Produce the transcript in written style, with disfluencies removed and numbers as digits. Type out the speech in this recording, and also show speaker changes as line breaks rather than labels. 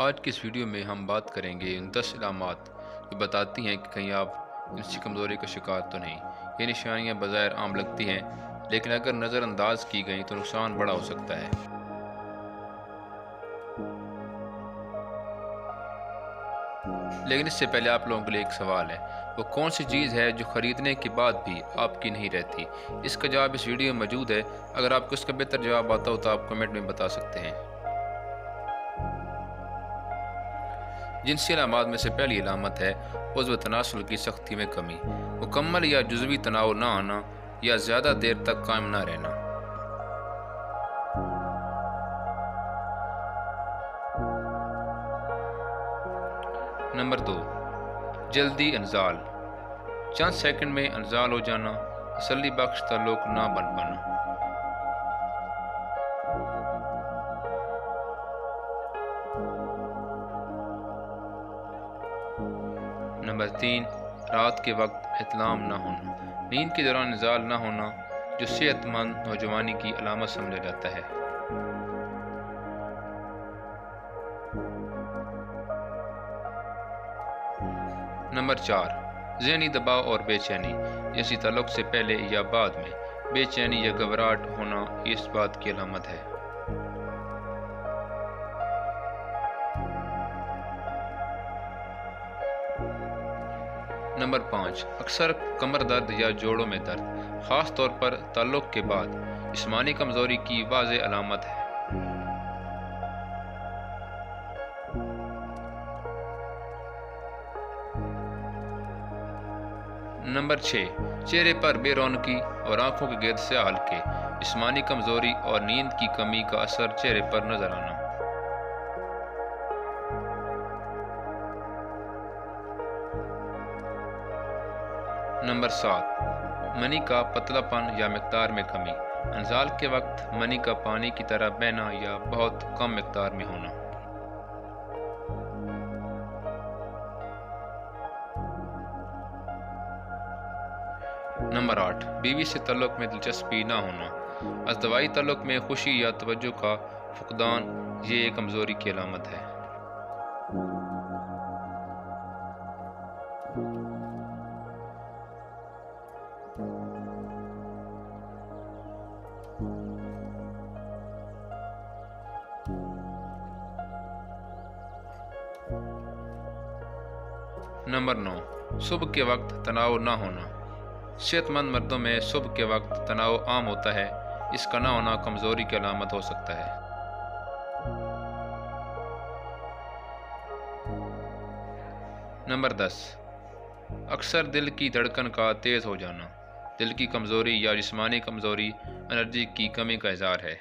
آج کی اس ویڈیو میں ہم بات کریں گے ان 10 علامات جو بتاتی ہیں کہ کہیں آپ جنسی کمزوری کا شکار تو نہیں۔ یہ نشانیاں بظاہر عام لگتی ہیں، لیکن اگر نظر انداز کی گئیں تو نقصان بڑا ہو سکتا ہے۔ لیکن اس سے پہلے آپ لوگوں کے لیے ایک سوال ہے، وہ کون سی چیز ہے جو خریدنے کے بعد بھی آپ کی نہیں رہتی؟ اس کا جواب اس ویڈیو میں موجود ہے۔ اگر آپ کو اس کا بہتر جواب آتا ہو تو آپ کمنٹ میں بتا سکتے ہیں۔ جنسی علامات میں سے پہلی علامت ہے عضو تناسل کی سختی میں کمی، مکمل یا جزوی تناؤ نہ آنا یا زیادہ دیر تک قائم نہ رہنا۔ نمبر 2، جلدی انزال، چند سیکنڈ میں انزال ہو جانا، تسلی بخش تعلق نہ بن پانا۔ نمبر 3، رات کے وقت احتلام نہ ہونا، نیند کے دوران انزال نہ ہونا جو صحت مند نوجوانی کی علامت سمجھا جاتا ہے۔ نمبر 4، ذہنی دباؤ اور بے چینی، جنسی تعلق سے پہلے یا بعد میں بے چینی یا گھبراہٹ ہونا اس بات کی علامت ہے۔ نمبر 5، اکثر کمر درد یا جوڑوں میں درد، خاص طور پر تعلق کے بعد، جسمانی کمزوری کی واضح علامت ہے۔ نمبر 6، چہرے پر بے رونقی اور آنکھوں کے گرد سیاہ حلقے، جسمانی کمزوری اور نیند کی کمی کا اثر چہرے پر نظر آنا۔ نمبر 7، منی کا پتلا پن یا مقدار میں کمی، انزال کے وقت منی کا پانی کی طرح بہنا یا بہت کم مقدار میں ہونا۔ نمبر 8، بیوی سے تعلق میں دلچسپی نہ ہونا، ازدواجی تعلق میں خوشی یا توجہ کا فقدان، یہ ایک کمزوری کی علامت ہے۔ نمبر 9، صبح کے وقت تناؤ نہ ہونا، صحت مند مردوں میں صبح کے وقت تناؤ عام ہوتا ہے، اس کا نہ ہونا کمزوری کی علامت ہو سکتا ہے۔ نمبر 10، اکثر دل کی دھڑکن کا تیز ہو جانا، دل کی کمزوری یا جسمانی کمزوری انرجی کی کمی کا اظہار ہے۔